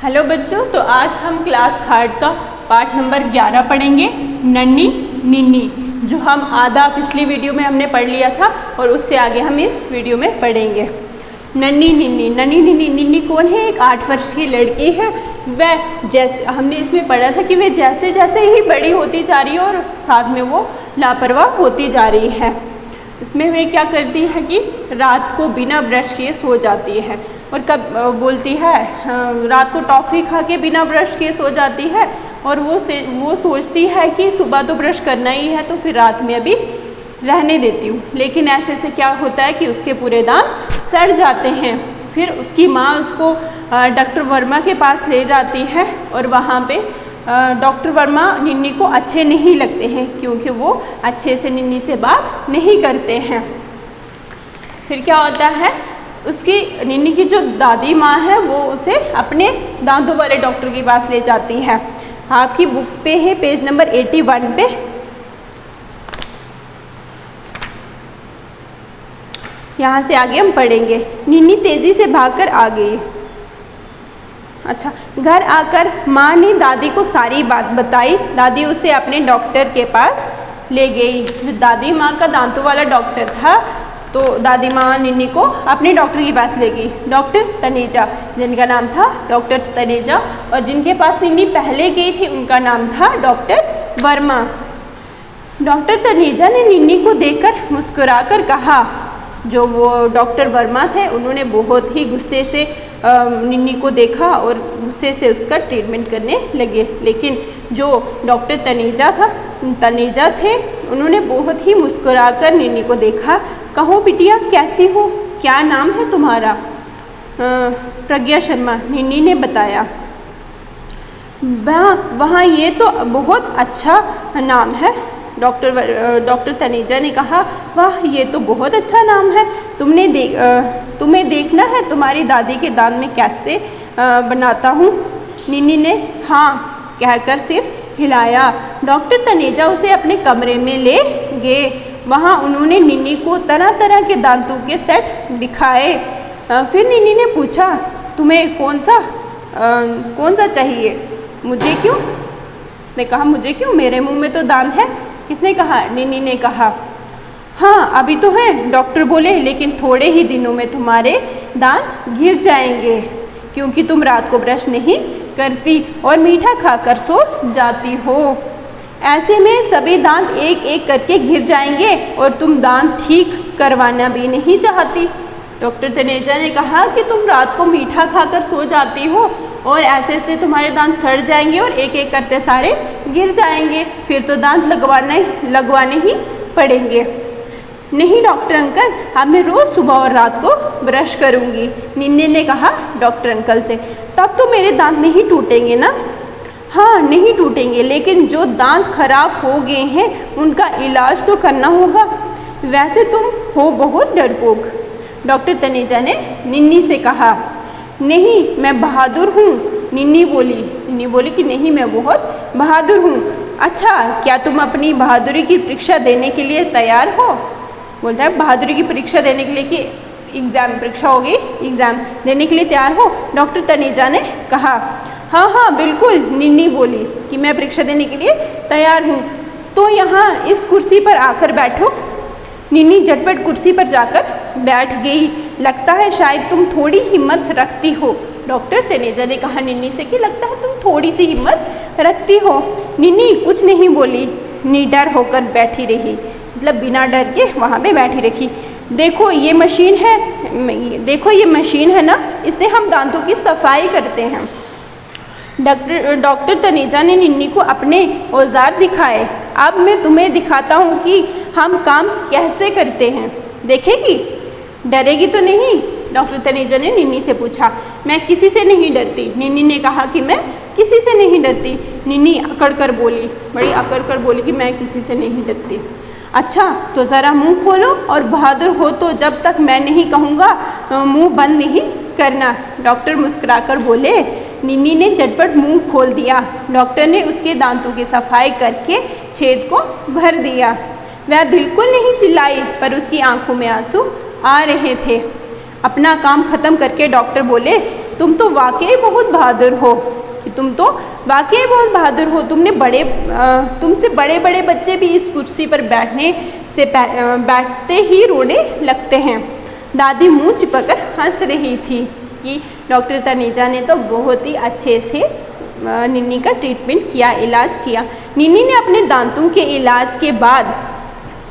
Hello बच्चों, तो आज हम क्लास थर्ड का पार्ट नंबर 11 पढ़ेंगे, नन्ही निन्नी, जो हम आधा पिछली वीडियो में हमने पढ़ लिया था और उससे आगे हम इस वीडियो में पढ़ेंगे। नन्ही निन्नी, नन्ही निन्नी, निन्नी कौन है? एक 8 वर्ष की लड़की है। वह जैसे हमने इसमें पढ़ा था कि वह जैसे जैसे ही बड़ी होती जा रही है और साथ में वो लापरवाह होती जा रही है। इसमें वे क्या करती है कि रात को बिना ब्रश किए सो जाती है और कब बोलती है रात को टॉफ़ी खा के बिना ब्रश किए सो जाती है और वो सोचती है कि सुबह तो ब्रश करना ही है तो फिर रात में अभी रहने देती हूँ। लेकिन ऐसे से क्या होता है कि उसके पूरे दांत सड़ जाते हैं। फिर उसकी माँ उसको डॉक्टर वर्मा के पास ले जाती है और वहाँ पे डॉक्टर वर्मा निन्नी को अच्छे नहीं लगते हैं क्योंकि वो अच्छे से निन्नी से बात नहीं करते हैं। फिर क्या होता है, उसकी निन्नी की जो दादी माँ है वो उसे अपने दांतों वाले डॉक्टर के पास ले जाती है। आपकी बुक पे है पेज नंबर 81 पे। यहाँ से आगे हम पढ़ेंगे। निन्नी तेज़ी से भागकर आ गई। अच्छा, घर आकर माँ ने दादी को सारी बात बताई। दादी उसे अपने डॉक्टर के पास ले गई। जो दादी माँ का दांतों वाला डॉक्टर था, तो दादी माँ निन्नी को अपने डॉक्टर के पास ले गई। डॉक्टर तनेजा, जिनका नाम था डॉक्टर तनेजा, और जिनके पास निन्नी पहले गई थी उनका नाम था डॉक्टर वर्मा। डॉक्टर तनेजा ने निन्नी को देखकर मुस्कुराकर कहा। जो वो डॉक्टर वर्मा थे उन्होंने बहुत ही गुस्से से निन्नी को देखा और गुस्से से उसका ट्रीटमेंट करने लगे। लेकिन जो डॉक्टर तनेजा थे उन्होंने बहुत ही मुस्कुराकर निन्नी को देखा। कहो बिटिया, कैसी हो? क्या नाम है तुम्हारा? प्रज्ञा शर्मा, निन्नी ने बताया। वहाँ ये तो बहुत अच्छा नाम है। डॉक्टर तनेजा ने कहा, वाह, ये तो बहुत अच्छा नाम है। तुम्हें देखना है तुम्हारी दादी के दांत में कैसे बनाता हूँ? निन्नी ने हाँ कहकर सिर हिलाया। डॉक्टर तनेजा उसे अपने कमरे में ले गए। वहाँ उन्होंने निन्नी को तरह तरह के दांतों के सेट दिखाए। फिर निन्नी ने पूछा, तुम्हें कौन सा चाहिए? मुझे क्यों? उसने कहा, मुझे क्यों? मेरे मुंह में तो दांत है। किसने कहा? निन्नी ने कहा। हाँ, अभी तो है, डॉक्टर बोले, लेकिन थोड़े ही दिनों में तुम्हारे दांत गिर जाएंगे क्योंकि तुम रात को ब्रश नहीं करती और मीठा खाकर सो जाती हो। ऐसे में सभी दांत एक एक करके गिर जाएंगे और तुम दांत ठीक करवाना भी नहीं चाहती। डॉक्टर तनेजा ने कहा कि तुम रात को मीठा खाकर सो जाती हो और ऐसे से तुम्हारे दांत सड़ जाएंगे और एक एक करते सारे गिर जाएंगे, फिर तो दांत लगवाने ही पड़ेंगे। नहीं डॉक्टर अंकल, अब मैं रोज़ सुबह और रात को ब्रश करूँगी। निन्नी ने कहा डॉक्टर अंकल से। तब तो मेरे दांत नहीं टूटेंगे ना? हाँ, नहीं टूटेंगे, लेकिन जो दांत खराब हो गए हैं उनका इलाज तो करना होगा। वैसे तुम हो बहुत डरपोक, डॉक्टर तनेजा ने निन्नी से कहा। नहीं, मैं बहादुर हूँ, निन्नी बोली कि नहीं, मैं बहुत बहादुर हूँ। अच्छा, क्या तुम अपनी बहादुरी की परीक्षा देने के लिए तैयार हो? बोलता है, बहादुरी की परीक्षा देने के लिए कि परीक्षा होगी, एग्ज़ाम देने के लिए तैयार हो? डॉक्टर तनेजा ने कहा। हाँ, बिल्कुल, निन्नी बोली कि मैं परीक्षा देने के लिए तैयार हूँ। तो यहाँ इस कुर्सी पर आकर बैठो। निन्नी झटपट कुर्सी पर जाकर बैठ गई। लगता है शायद तुम थोड़ी हिम्मत रखती हो, डॉक्टर तनेजा ने कहा निन्नी से कि लगता है तुम थोड़ी सी हिम्मत रखती हो। निन्नी कुछ नहीं बोली, निडर होकर बैठी रही, मतलब बिना डर के वहाँ पे बैठी रही। देखो ये मशीन है ना, इससे हम दांतों की सफाई करते हैं। डॉक्टर तनेजा ने निन्नी को अपने औजार दिखाए। अब मैं तुम्हें दिखाता हूँ कि हम काम कैसे करते हैं, देखेगी? डरेगी तो नहीं? डॉक्टर तनेजा ने निन्नी से पूछा। मैं किसी से नहीं डरती, निन्नी ने कहा कि मैं किसी से नहीं डरती। निन्नी बड़ी अकड़ कर बोली कि मैं किसी से नहीं डरती। अच्छा, तो ज़रा मुंह खोलो और बहादुर हो तो जब तक मैं नहीं कहूँगा मुंह बंद नहीं करना, डॉक्टर मुस्कुराकर बोले। निन्नी ने झटपट मुंह खोल दिया। डॉक्टर ने उसके दांतों की सफाई करके छेद को भर दिया। वह बिल्कुल नहीं चिल्लाई, पर उसकी आंखों में आंसू आ रहे थे। अपना काम खत्म करके डॉक्टर बोले, तुम तो वाकई बहुत बहादुर हो, तुम तो वाकई बहुत बहादुर हो। तुमसे बड़े बड़े बच्चे भी इस कुर्सी पर बैठते ही रोने लगते हैं। दादी मुंह छिपाकर हंस रही थी कि डॉक्टर तनीजा ने तो बहुत ही अच्छे से निन्नी का ट्रीटमेंट किया, इलाज किया। निन्नी ने अपने दांतों के इलाज के बाद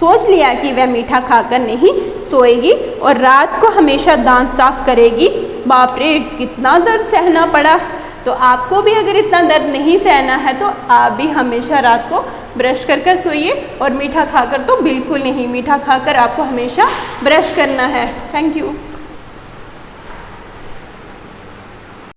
सोच लिया कि वह मीठा खाकर नहीं सोएगी और रात को हमेशा दांत साफ करेगी। बाप रे, कितना दर्द सहना पड़ा। तो आपको भी अगर इतना दर्द नहीं सहना है तो आप भी हमेशा रात को ब्रश कर सोइए, और मीठा खाकर तो बिल्कुल नहीं, मीठा खाकर आपको हमेशा ब्रश करना है। Thank you.